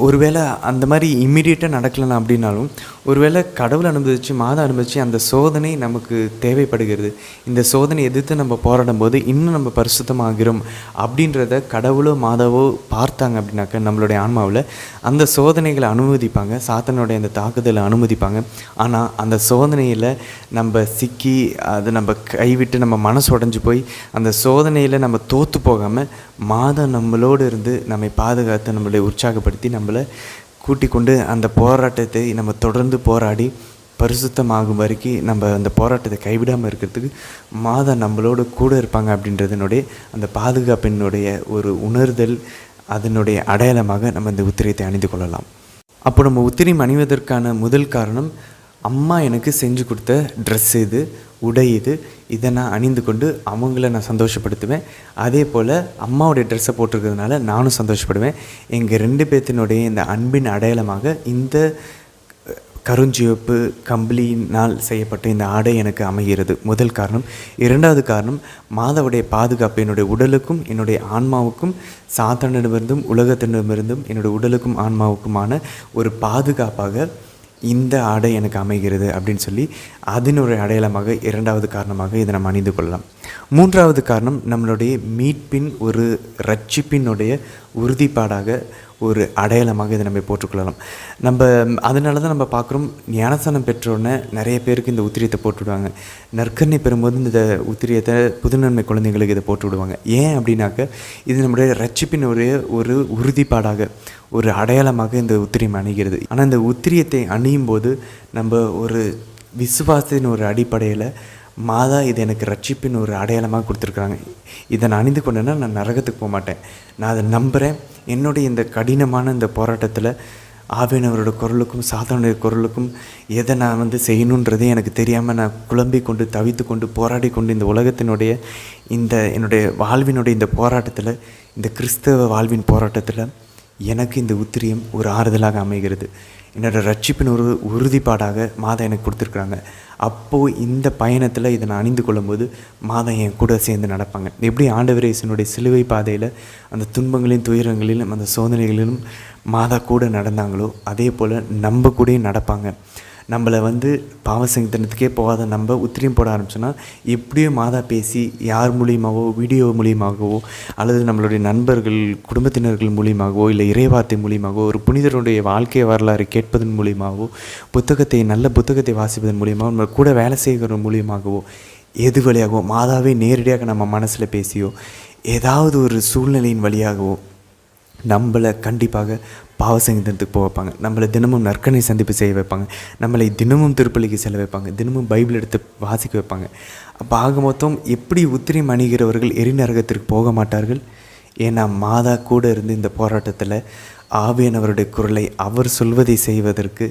ஒருவேளை அந்த மாதிரி இம்மீடியட்டாக நடக்கலன்னா அப்படின்னாலும், ஒருவேளை கடவுள் அனுபவிச்சு, மாதா அனுபவிச்சு அந்த சோதனை நமக்கு தேவைப்படுகிறது. இந்த சோதனை எதிர்த்து நம்ம போராடும் போது இன்னும் நம்ம பரிசுத்தமாகிறோம் அப்படின்றத கடவுளோ மாதாவோ பார்த்தாங்க அப்படின்னாக்க நம்மளுடைய ஆன்மாவில் அந்த சோதனைகளை அனுமதிப்பாங்க, சாத்தனுடைய அந்த தாக்குதலை அனுமதிப்பாங்க. ஆனால் அந்த சோதனையில் நம்ம சிக்கி அதை நம்ம கைவிட்டு நம்ம மனசு உடஞ்சி போய் அந்த சோதனையில் நம்ம தோற்று போகாமல் மாதா நம்மளோடு இருந்து நம்மை பாதுகாத்து நம்மளை உற்சாகப்படுத்தி நம்மளை கூட்டிக் கொண்டு அந்த போராட்டத்தை நம்ம தொடர்ந்து போராடி பரிசுத்தமாகும் வரைக்கும் நம்ம அந்த போராட்டத்தை கைவிடாமல் இருக்கிறதுக்கு மாதா நம்மளோட கூட இருப்பாங்க அப்படின்றதனுடைய அந்த பாதுகாப்பினுடைய ஒரு உணர்தல், அதனுடைய அடையாளமாக நம்ம இந்த உத்திரியத்தை அணிந்து கொள்ளலாம். அப்போ நம்ம உத்திரியம் அணிவதற்கான முதல் காரணம், அம்மா எனக்கு செஞ்சு கொடுத்த ட்ரெஸ் இது, உடை இது, இதை நான் அணிந்து கொண்டு அவங்கள நான் சந்தோஷப்படுத்துவேன். அதே போல் அம்மாவுடைய ட்ரெஸ்ஸை போட்டிருக்கிறதுனால நானும் சந்தோஷப்படுவேன். எங்கள் 2 பேர்த்தினுடைய இந்த அன்பின் அடையாளமாக இந்த கருஞ்சிவப்பு கம்பளியினால் செய்யப்பட்ட இந்த ஆடை எனக்கு அமைகிறது. முதல் காரணம். 2வது காரணம், மாதாவுடைய பாதுகாப்பு என்னுடைய உடலுக்கும் என்னுடைய ஆன்மாவுக்கும், சாத்தானிடமிருந்தும் உலகத்திடமிருந்தும் என்னுடைய உடலுக்கும் ஆன்மாவுக்குமான ஒரு பாதுகாப்பாக இந்த ஆடை எனக்கு அமைகிறது அப்படின்னு சொல்லி அதனுடைய அடையாளமாக 2வது காரணமாக இதை நம்ம அணிந்து கொள்ளலாம். 3வது காரணம், நம்மளுடைய மீட்பின் ஒரு ரட்சிப்பினுடைய உறுதிப்பாடாக ஒரு அடையாளமாக இதை நம்ம போட்டுக்கொள்ளலாம். அதனால தான் நம்ம பார்க்குறோம், ஞானஸ்நானம் பெற்றோடனே நிறைய பேருக்கு இந்த உத்திரியத்தை போட்டுவிடுவாங்க. நற்கருணை பெறும்போது இந்த உத்திரியத்தை புதுநன்மை குழந்தைங்களுக்கு இதை போட்டு விடுவாங்க. ஏன் அப்படின்னாக்க இது நம்முடைய ரட்சிப்பினுடைய ஒரு உறுதிப்பாடாக ஒரு அடையாளமாக இந்த உத்திரியம் அணிகிறது. ஆனால் இந்த உத்திரியத்தை அணியும் போது நம்ம ஒரு விசுவாசத்தின் ஒரு அடிப்படையில் மாதா இது எனக்கு ரட்சிப்பின் ஒரு அடையாளமாக கொடுத்துருக்குறாங்க. இதை நான் அணிந்து கொண்டேன்னா நான் நரகத்துக்கு போக மாட்டேன். நான் அதை நம்புகிறேன். என்னுடைய இந்த கடினமான இந்த போராட்டத்தில் ஆவியானவரோட குரலுக்கும் சாத்தானுடைய குரலுக்கும் எதை நான் செய்யணுன்றதே எனக்கு தெரியாமல் நான் குழம்பி கொண்டு தவித்து கொண்டு போராடி கொண்டு இந்த உலகத்தினுடைய இந்த என்னுடைய வாழ்வினுடைய இந்த போராட்டத்தில், இந்த கிறிஸ்தவ வாழ்வின் போராட்டத்தில் எனக்கு இந்த உத்திரியம் ஒரு ஆறுதலாக அமைகிறது. என்னோடய ரட்சிப்பின் ஒரு உறுதிப்பாடாக மாதா எனக்கு கொடுத்துருக்குறாங்க. அப்போது இந்த பயணத்தில் இதை நான் அணிந்து கொள்ளும்போது மாதா என் கூட சேர்ந்து நடப்பாங்க. எப்படி ஆண்டவர் இயேசுவினுடைய சிலுவை பாதையில் அந்த துன்பங்களின் துயரங்களிலும் அந்த சோதனைகளிலும் மாதா கூட நடந்தாங்களோ அதே போல் நம்ம கூட நடப்பாங்க. நம்மளை பாவ சங்கீதனத்துக்கே போகாத நம்ம உத்திரியம் போட ஆரம்பிச்சோன்னா எப்படியோ மாதா பேசி யார் மூலியமாகவோ வீடியோ மூலியமாகவோ அல்லது நம்மளுடைய நண்பர்கள் குடும்பத்தினர்கள் மூலியமாகவோ இல்லை இறைவார்த்தை மூலியமாகவோ ஒரு புனிதருடைய வாழ்க்கை வரலாறு கேட்பதன் மூலியமாகவோ நல்ல புத்தகத்தை வாசிப்பதன் மூலியமாகவோ நம்ம கூட வேலை செய்கிற மூலியமாகவோ எது வழியாகவோ மாதாவே நேரடியாக நம்ம மனசில் பேசியோ ஏதாவது ஒரு சூழ்நிலையின் வழியாகவோ நம்மளை கண்டிப்பாக பாவசங்கீதத்துக்கு போக வைப்பாங்க. நம்மளை தினமும் நற்கனை சந்திப்பு செய்ய வைப்பாங்க. நம்மளை தினமும் திருப்பலிக்கு செல்ல வைப்பாங்க. தினமும் பைபிள் எடுத்து வாசிக்க வைப்பாங்க. அப்போ ஆக மொத்தம் எப்படி உத்திரியம் அணிகிறவர்கள் எரிநரகத்திற்கு போக மாட்டார்கள்? ஏன்னா மாதா கூட இருந்து இந்த போராட்டத்தில் ஆவியானவருடைய குரலை அவர் சொல்வதை செய்வதற்கு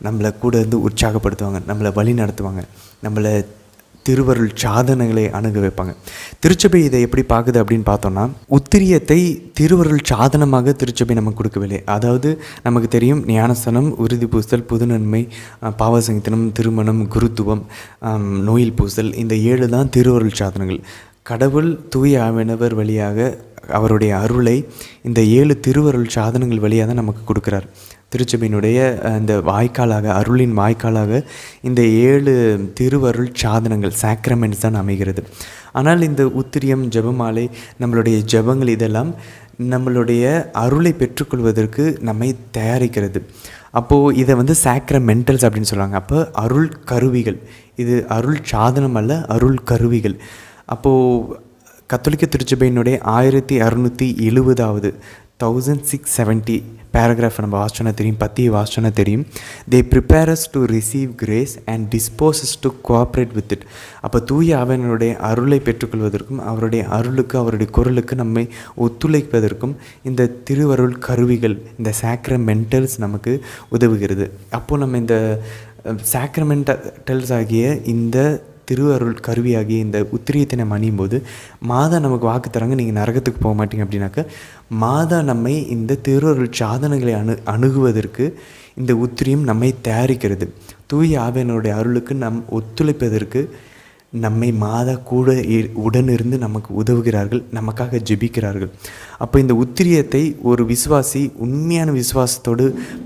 நம்மளை கூட இருந்து உற்சாகப்படுத்துவாங்க, நம்மளை வழி நடத்துவாங்க, நம்மளை திருவருள் சாதனைகளை அணுக வைப்பாங்க. திருச்சபை இதை எப்படி பார்க்குது அப்படின்னு பார்த்தோன்னா, உத்திரியத்தை திருவருள் சாதனமாக திருச்சபை நமக்கு கொடுக்கவில்லை. அதாவது நமக்கு தெரியும் ஞானஸ்தானம், உறுதி பூசல், புது நன்மை, பாவசங்கீதனம், திருமணம், குருத்துவம், நோயில் பூசல், இந்த 7 தான் திருவருள் சாதனங்கள். கடவுள் தூய ஆவியானவர் வழியாக அவருடைய அருளை இந்த 7 திருவருள் சாதனங்கள் வழியாக தான் நமக்கு கொடுக்குறார். திருச்சபையினுடைய இந்த வாய்க்காலாக, அருளின் வாய்க்காலாக இந்த 7 திருவருள் சாதனங்கள் சாக்ரமெண்ட்ஸ் தான் அமைகிறது. ஆனால் இந்த உத்திரியம், ஜெபமாலை, நம்மளுடைய ஜெபங்கள் இதெல்லாம் நம்மளுடைய அருளை பெற்றுக்கொள்வதற்கு நம்மை தயாரிக்கிறது. அப்போது இதை சாக்ரமெண்டல்ஸ் அப்படின்னு சொல்லுவாங்க. அப்போ அருள் கருவிகள், இது அருள் சாதனம் அல்ல, அருள் கருவிகள். அப்போது கத்தோலிக்க திருச்சபையினுடைய 1670 1670 பேராகிராஃப் நம்ம வாசிச்சோன்னா தெரியும், பத்தியை வாசிச்சோன்னா தெரியும். They prepare us to receive grace and disposes to cooperate with it. அப்போ தூய ஆவியானவருடைய அருளை பெற்றுக்கொள்வதற்கும் அவருடைய அருளுக்கு அவருடைய குரலுக்கு நம்மை ஒத்துழைப்பதற்கும் இந்த திருவருள் கருவிகள், இந்த சாக்ரமெண்டல்ஸ் நமக்கு உதவுகிறது. அப்போது நம்ம இந்த சாக்ரமெண்டல்ஸ் ஆகிய இந்த திருவருள் கருவியாகிய இந்த உத்திரியத்தை நம்ம அணியும் போது மாதா நமக்கு வாக்கு தராங்க, நீங்கள் நரகத்துக்கு போக மாட்டீங்க அப்படின்னாக்க மாதா நம்மை இந்த திருவருள் சாதனைகளை அணுகுவதற்கு இந்த உத்திரியம் நம்மை தயாரிக்கிறது. தூய ஆவியானவருடைய அருளுக்கு ஒத்துழைப்பதற்கு நம்மை மாதா கூட உடனிருந்து நமக்கு உதவுகிறார்கள், நமக்காக ஜெபிக்கிறார்கள். அப்போ இந்த உத்திரியத்தை ஒரு விசுவாசி உண்மையான விசுவாசத்தோடு,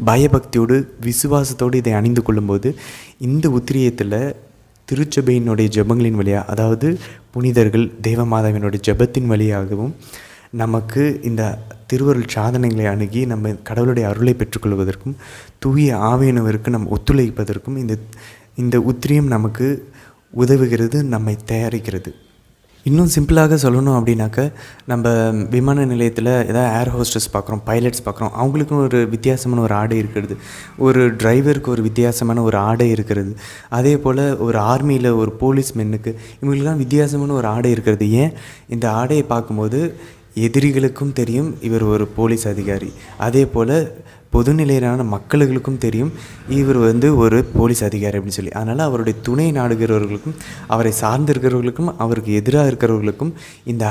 பயபக்தியோடு, விசுவாசத்தோடு இதை அணிந்து கொள்ளும்போது இந்த உத்திரியத்தில் திருச்சபையினுடைய ஜெபங்களின் வழியாக, அதாவது புனிதர்கள் தேவமாதாவினுடைய ஜெபத்தின் வழியாகவும் நமக்கு இந்த திருவருள் சாதனைகளை அணுகி நம்ம கடவுளுடைய அருளை பெற்றுக்கொள்வதற்கும் தூய ஆவியானவருக்கு நம்ம ஒத்துழைப்பதற்கும் இந்த உத்திரியம் நமக்கு உதவுகிறது, நம்மை தயாரிக்கிறது. இன்னும் சிம்பிளாக சொல்லணும் அப்படின்னாக்க, நம்ம விமான நிலையத்தில் ஏதாவது ஏர் ஹோஸ்டஸ் பார்க்குறோம், பைலட்ஸ் பார்க்குறோம், அவங்களுக்கும் ஒரு வித்தியாசமான ஒரு ஆடை இருக்கிறது, ஒரு டிரைவருக்கு ஒரு வித்தியாசமான ஒரு ஆடை இருக்கிறது. அதே போல் ஒரு ஆர்மியில் ஒரு போலீஸ்மென்னுக்கு இவங்களுக்கெல்லாம் வித்தியாசமான ஒரு ஆடை இருக்கிறது. ஏன்? இந்த ஆடையை பார்க்கும்போது எதிரிகளுக்கும் தெரியும் இவர் ஒரு போலீஸ் அதிகாரி, அதே போல் பொதுநிலையிலான மக்களுக்கும் தெரியும் இவர் ஒரு போலீஸ் அதிகாரி அப்படின்னு சொல்லி. அதனால் அவருடைய துணை நாடுகிறவர்களுக்கும் அவரை சார்ந்திருக்கிறவர்களுக்கும் அவருக்கு எதிராக இருக்கிறவர்களுக்கும் இந்த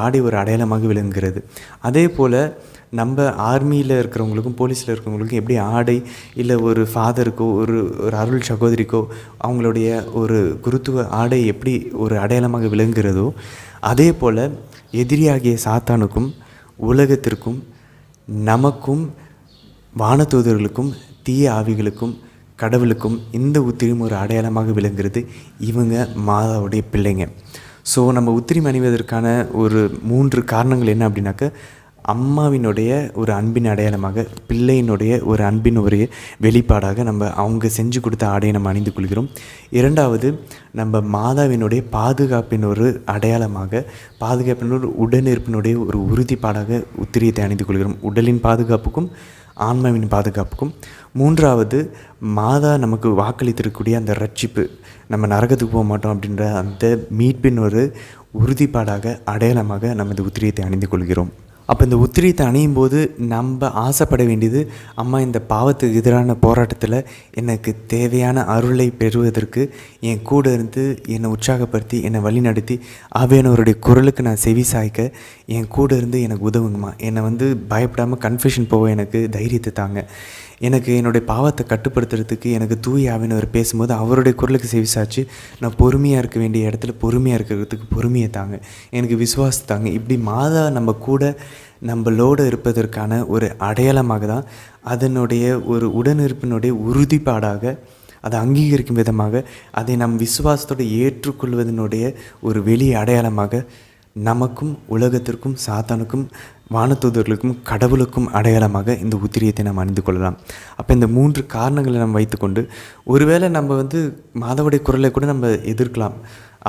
ஆடை ஒரு அடையாளமாக விளங்குகிறது. அதே போல் நம்ம ஆர்மியில் இருக்கிறவங்களுக்கும் போலீஸில் இருக்கிறவங்களுக்கும் எப்படி ஆடை, இல்லை ஒரு ஃபாதருக்கோ ஒரு அருள் சகோதரிக்கோ அவங்களுடைய ஒரு குருத்துவ ஆடை எப்படி ஒரு அடையாளமாக விளங்குகிறதோ, அதே போல் எதிரியாகிய சாத்தானுக்கும் உலகத்திற்கும் நமக்கும் வானதூதர்களுக்கும் தீய ஆவிகளுக்கும் கடவுளுக்கும் இந்த உத்திரியம் ஒரு அடையாளமாக விளங்குகிறது. இவங்க மாதாவுடைய பிள்ளைங்க. ஸோ நம்ம உத்திரியம் அணிவதற்கான ஒரு 3 காரணங்கள் என்ன அப்படின்னாக்க, அம்மாவினுடைய ஒரு அன்பின் அடையாளமாக, பிள்ளையினுடைய ஒரு அன்பின் ஒரு வெளிப்பாடாக அவங்க செஞ்சு கொடுத்த ஆடையை நம்ம அணிந்து கொள்கிறோம். 2வது, நம்ம மாதாவினுடைய பாதுகாப்பின் ஒரு அடையாளமாக, பாதுகாப்பின் ஒரு உடனிருப்பினுடைய ஒரு உறுதிப்பாடாக உத்திரியத்தை அணிந்து கொள்கிறோம். உடலின் பாதுகாப்புக்கும் ஆன்மாவின் பாதுகாப்புக்கும், 3வது மாதா நமக்கு வாக்களித்திருக்கக்கூடிய அந்த ரட்சிப்பு, நம்ம நரகத்துக்கு போக மாட்டோம் அப்படின்ற அந்த மீட்பின் ஒரு உறுதிப்பாடாக, அடையாளமாக நம்ம இந்த உத்திரியத்தை அணிந்து கொள்கிறோம். அப்போ இந்த உத்திரியத்தை அணியும் போது நம்ம ஆசைப்பட வேண்டியது, அம்மா இந்த பாவத்துக்கு எதிரான போராட்டத்தில் எனக்கு தேவையான அருளை பெறுவதற்கு என் கூட இருந்து என்னை உற்சாகப்படுத்தி என்னை வழிநடத்தி ஆவியானவருடைய குரலுக்கு நான் செவி சாய்க்க என் கூட இருந்து எனக்கு உதவுங்கம்மா. என்னை பயப்படாமல் கன்ஃபெஷன் போக எனக்கு தைரியத்தை தாங்க. எனக்கு என்னுடைய பாவத்தை கட்டுப்படுத்துறதுக்கு எனக்கு தூய ஆவியானவர் பேசும்போது அவருடைய குரலுக்கு செவிசாய்ச்சி நான் பொறுமையாக இருக்க வேண்டிய இடத்துல பொறுமையாக இருக்கிறதுக்கு பொறுமையை தாங்க. எனக்கு விசுவாசம் தாங்க. இப்படி மாதா நம்ம கூட நம்மளோடு இருப்பதற்கான ஒரு அடையாளமாக தான், அதனுடைய ஒரு உடனிருப்பினுடைய உறுதிப்பாடாக, அதை அங்கீகரிக்கும் விதமாக, அதை நம் விசுவாசத்தோடு ஏற்றுக்கொள்வதனுடைய ஒரு வெளி அடையாளமாக நமக்கும் உலகத்திற்கும் சாத்தானுக்கும் வானதூதர்களுக்கும் கடவுளுக்கும் அடையாளமாக இந்த உத்திரியத்தை நாம் அணிந்து கொள்ளலாம். அப்போ இந்த 3 காரணங்களை நம்ம வைத்துக்கொண்டு, ஒருவேளை நம்ம மாதாவுடைய குரலை கூட நம்ம எதிர்க்கலாம்,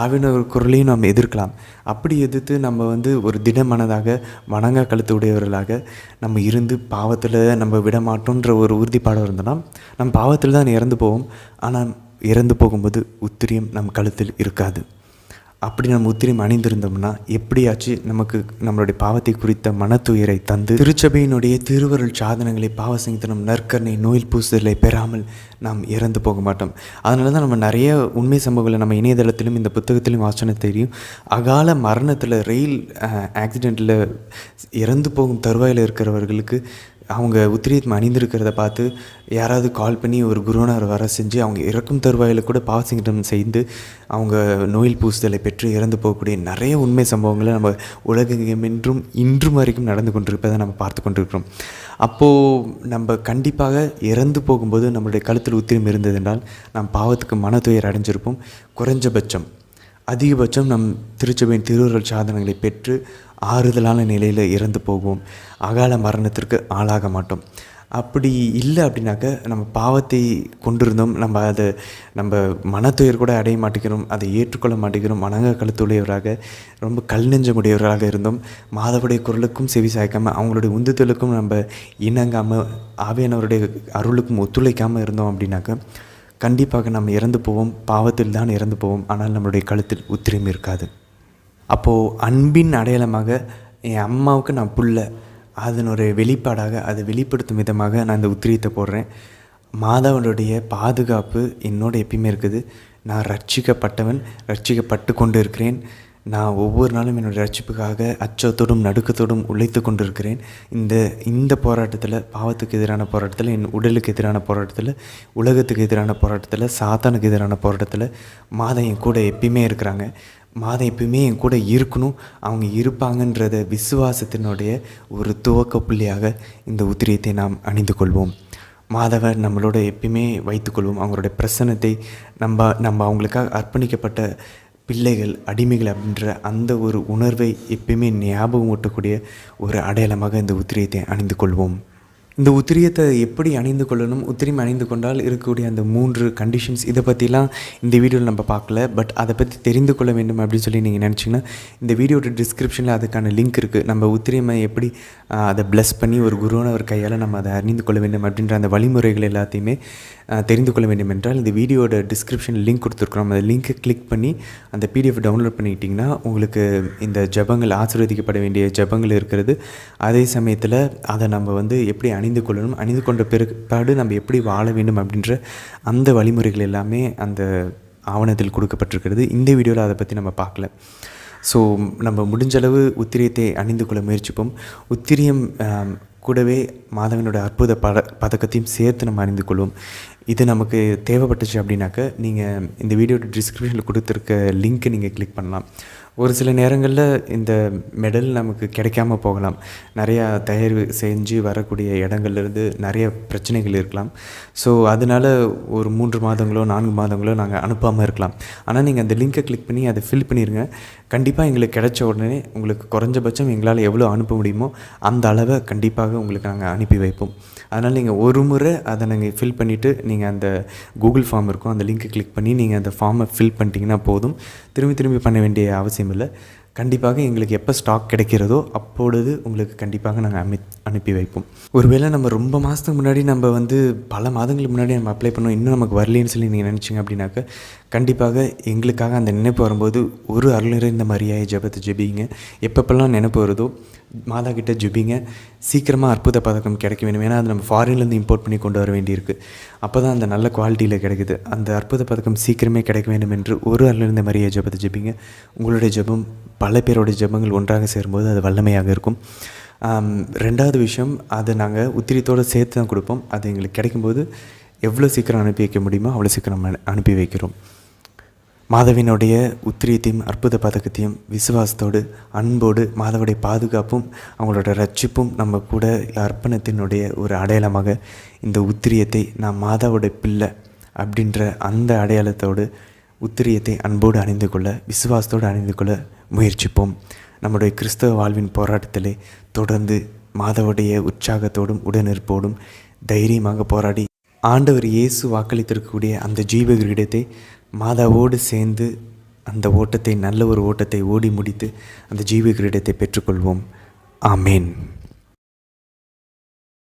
ஆவியானவர் குரலையும் நம்ம எதிர்க்கலாம். அப்படி எதிர்த்து நம்ம ஒரு திடமனதாக வணங்கா கழுத்து உடையவர்களாக நம்ம இருந்து பாவத்தில் நம்ம விடமாட்டோன்ற ஒரு உறுதிப்பாடு இருந்தோம்னா நம்ம பாவத்தில் தான் இறந்து போவோம். ஆனால் இறந்து போகும்போது உத்திரியம் நம் கழுத்தில் இருக்காது. அப்படி நம்ம உத்திரியம் அணிந்திருந்தோம்னா எப்படியாச்சும் நமக்கு நம்மளுடைய பாவத்தை குறித்த மனத்துயரை தந்து திருச்சபையினுடைய திருவருள் சாதனங்களை, பாவசங்கத்தனம், நற்கருணை, நோயில் பூசுதலை பெறாமல் நாம் இறந்து போக மாட்டோம். அதனால தான் நம்ம நிறைய உண்மை சம்பவங்களை நம்ம இணையதளத்திலும் இந்த புத்தகத்திலும் வாசனை தெரியும். அகால மரணத்தில், ரயில் ஆக்சிடெண்ட்டில் இறந்து போகும் தருவாயில் இருக்கிறவர்களுக்கு அவங்க உத்திரியத்தை அணிந்திருக்கிறத பார்த்து யாராவது கால் பண்ணி ஒரு குருவனார் வர செஞ்சு அவங்க இறக்கும் தருவாயில் கூட பாவசங்கடம் செய்து அவங்க நோயில் பூசுதலை பெற்று இறந்து போகக்கூடிய நிறைய உண்மை சம்பவங்களை நம்ம உலகெங்கிலும் இன்றும் வரைக்கும் நடந்து கொண்டிருப்பதை நம்ம பார்த்து கொண்டிருக்கிறோம். அப்போது நம்ம கண்டிப்பாக இறந்து போகும்போது நம்மளுடைய கழுத்தில் உத்திரியம் இருந்தது என்றால் நாம் பாவத்துக்கு மனத்துயர் அடைஞ்சிருப்போம். குறைஞ்சபட்சம் அதிகபட்சம் நம் திருச்சபையின் திருவுருள் சாதனங்களை பெற்று ஆறுதலான நிலையில் இறந்து போவோம். அகால மரணத்திற்கு ஆளாக மாட்டோம். அப்படி இல்லை அப்படின்னாக்க நம்ம பாவத்தை கொண்டிருந்தோம், நம்ம மனத்துயர் கூட அடைய மாட்டேங்கிறோம், அதை ஏற்றுக்கொள்ள மாட்டேங்கிறோம், வணங்க கழுத்துடையவராக ரொம்ப கல் நெஞ்சமுடையவராக இருந்தோம். மாதவுடைய குரலுக்கும் செவி சாய்க்காமல், அவங்களுடைய உந்துதலுக்கும் நம்ம இணங்காமல், ஆவியானவருடைய அருளுக்கும் ஒத்துழைக்காமல் இருந்தோம் அப்படின்னாக்க கண்டிப்பாக நம்ம இறந்து போவோம். பாவத்தில் தான் இறந்து போவோம். ஆனால் நம்மளுடைய கழுத்தில் உத்திரியம் இருக்காது. அப்போது அன்பின் அடையாளமாக என் அம்மாவுக்கு நான் புள்ள, அதனுடைய வெளிப்பாடாக, அதை வெளிப்படுத்தும் விதமாக நான் இந்த உத்திரியத்தை போடுறேன். மாதாவனுடைய பாதுகாப்பு என்னோட எப்பயுமே இருக்குது. நான் ரட்சிக்கப்பட்டவன், ரட்சிக்கப்பட்டு கொண்டு இருக்கிறேன். நான் ஒவ்வொரு நாளும் என்னுடைய ரட்சிப்புக்காக அச்சத்தோடும் நடுக்கத்தோடும் உழைத்து கொண்டு இருக்கிறேன். இந்த போராட்டத்தில், பாவத்துக்கு எதிரான போராட்டத்தில், என் உடலுக்கு எதிரான போராட்டத்தில், உலகத்துக்கு எதிரான போராட்டத்தில், சாத்தானுக்கு எதிரான போராட்டத்தில் மாதா என் கூட எப்பயுமே இருக்கிறாங்க. மாதா எப்பயுமே என் கூட இருக்கணும், அவங்க இருப்பாங்கன்றத விசுவாசத்தினுடைய ஒரு துவக்க புள்ளியாக இந்த உத்திரியத்தை நாம் அணிந்து கொள்வோம். மாதாவை நம்மளோட எப்பயுமே வைத்துக்கொள்வோம். அவங்களுடைய பிரசன்னத்தை நம்ம அவங்களுக்காக அர்ப்பணிக்கப்பட்ட பிள்ளைகள், அடிமைகள் அப்படின்ற அந்த ஒரு உணர்வை எப்பயுமே ஞாபகம் ஊட்டக்கூடிய ஒரு அடையாளமாக இந்த உத்திரியத்தை அணிந்து கொள்வோம். இந்த உத்திரியத்தை எப்படி அணிந்து கொள்ளணும், உத்திரியம் அணிந்து கொண்டால் இருக்கக்கூடிய அந்த 3 கண்டிஷன்ஸ், இதை பற்றிலாம் இந்த வீடியோவில் நம்ம பார்க்கல. பட் அதை பற்றி தெரிந்து கொள்ள வேண்டும் அப்படின்னு சொல்லி நீங்கள் நினச்சிங்கன்னா இந்த வீடியோட டிஸ்கிரிப்ஷனில் அதுக்கான லிங்க் இருக்குது. நம்ம உத்திரியமை எப்படி அதை ப்ளஸ் பண்ணி ஒரு குருவான ஒரு கையால் நம்ம அதை அறிந்து கொள்ள வேண்டும் அப்படின்ற அந்த வழிமுறைகள் எல்லாத்தையுமே தெரிந்து கொள்ள வேண்டும் என்றால் இந்த வீடியோட டிஸ்கிரிப்ஷனில் லிங்க் கொடுத்துருக்குறோம். அந்த லிங்க்கை கிளிக் பண்ணி அந்த பிடிஎஃப் டவுன்லோட் பண்ணிக்கிட்டிங்கன்னா உங்களுக்கு இந்த ஜபங்கள், ஆசீர்வதிக்கப்பட வேண்டிய ஜபங்கள் இருக்கிறது. அதே சமயத்தில் அதை நம்ம எப்படி அணிந்து கொள்ளணும், அணிந்து கொண்ட பிற்பாடு நம்ம எப்படி வாழ வேண்டும் அப்படின்ற அந்த வழிமுறைகள் எல்லாமே அந்த ஆவணத்தில் கொடுக்கப்பட்டிருக்கிறது. இந்த வீடியோவில் அதை பற்றி நம்ம பார்க்கல. ஸோ நம்ம முடிஞ்சளவு உத்திரியத்தை அணிந்து கொள்ள முயற்சிப்போம். உத்திரியம் கூடவே மாதவனோட அற்புத பதக்கத்தையும் சேர்த்து நம்ம அணிந்து கொள்வோம். இது நமக்கு தேவைப்பட்டுச்சு அப்படின்னாக்க நீங்கள் இந்த வீடியோட டிஸ்கிரிப்ஷனில் கொடுத்துருக்க லிங்க்கை நீங்கள் கிளிக் பண்ணலாம். ஒரு சில நேரங்களில் இந்த மெடல் நமக்கு கிடைக்காம போகலாம். நிறையா தயார் செஞ்சு வரக்கூடிய இடங்கள்லேருந்து நிறைய பிரச்சனைகள் இருக்கலாம். ஸோ அதனால் ஒரு 3 மாதங்களோ 4 மாதங்களோ நாங்கள் அனுப்பாமல் இருக்கலாம். ஆனால் நீங்கள் அந்த லிங்க்கை கிளிக் பண்ணி அதை ஃபில் பண்ணிடுங்க. கண்டிப்பாக எங்களுக்கு கிடைச்ச உடனே உங்களுக்கு குறைஞ்சபட்சம் எங்களால் எவ்வளோ அனுப்ப முடியுமோ அந்த அளவை கண்டிப்பாக உங்களுக்கு நாங்கள் அனுப்பி வைப்போம். அதனால் நீங்கள் ஒரு முறை அதை நாங்கள் ஃபில் பண்ணிவிட்டு நீங்கள் அந்த கூகுள் ஃபார்ம் இருக்கும், அந்த லிங்க்கை கிளிக் பண்ணி நீங்கள் அந்த ஃபார்மை ஃபில் பண்ணிட்டீங்கன்னா போதும். திரும்பி பண்ண வேண்டிய அவசியம் இல்லை. கண்டிப்பாக எங்களுக்கு எப்போ ஸ்டாக் கிடைக்கிறதோ அப்பொழுது உங்களுக்கு கண்டிப்பாக நாங்கள் அனுப்பி வைப்போம். ஒருவேளை நம்ம ரொம்ப மாதத்துக்கு முன்னாடி நம்ம வந்து பல மாதங்களுக்கு முன்னாடி நம்ம அப்ளை பண்ணோம், இன்னும் நமக்கு வரலன்னு சொல்லி நீங்கள் நினச்சிங்க அப்படின்னாக்க, கண்டிப்பாக எங்களுக்காக அந்த நினைப்பு வரும்போது ஒரு அருள் நிறைந்த மரியாதை ஜெபத்தை ஜெபிங்க. எப்பப்பெல்லாம் நினைப்பு வருதோ மாதா கிட்ட ஜெபிங்க. சீக்கிரமாக அற்புத பதக்கம் கிடைக்க வேண்டும். ஏன்னா அது நம்ம ஃபாரின்லேருந்து இம்போர்ட் பண்ணி கொண்டு வர வேண்டியிருக்கு. அப்போ தான் அந்த நல்ல குவாலிட்டியில் கிடைக்குது. அந்த அற்புத பதக்கம் சீக்கிரமே கிடைக்க வேண்டும் என்று ஒரு அருள் நிறைந்த மரியாதை ஜெபத்தை ஜெபிங்க. உங்களுடைய ஜெபம் பல பேருடைய ஜெபங்கள் ஒன்றாக சேரும்போது அது வல்லமையாக இருக்கும். 2வது விஷயம், அதை நாங்கள் உத்திரியத்தோடு சேர்த்து தான் கொடுப்போம். அது எங்களுக்கு கிடைக்கும்போது எவ்வளோ சீக்கிரம் அனுப்பி வைக்க முடியுமோ அவ்வளோ சீக்கிரம் அனுப்பி வைக்கிறோம். மாதாவினுடைய உத்திரியத்தையும் அற்புத பதக்கத்தையும் விசுவாசத்தோடு அன்போடு மாதாவுடைய பாதுகாப்பும் அவங்களோட ரட்சிப்பும் நம்ம கூட அர்ப்பணத்தினுடைய ஒரு அடையாளமாக இந்த உத்திரியத்தை நான் மாதாவுடைய பிள்ளை அப்படின்ற அந்த அடையாளத்தோடு உத்திரியத்தை அன்போடு அணிந்து கொள்ள, விசுவாசத்தோடு அணிந்து கொள்ள முயற்சிப்போம். நம்முடைய கிறிஸ்தவ வாழ்வின் போராட்டத்திலே தொடர்ந்து மாதாவுடைய உற்சாகத்தோடும் உடனிருப்போடும் தைரியமாக போராடி ஆண்டவர் இயேசு வாக்களித்திருக்கக்கூடிய அந்த ஜீவ கிரீடத்தை மாதாவோடு சேர்ந்து அந்த ஓட்டத்தை நல்ல ஒரு ஓட்டத்தை ஓடி முடித்து அந்த ஜீவ கிரீடத்தை பெற்றுக்கொள்வோம். ஆமேன்.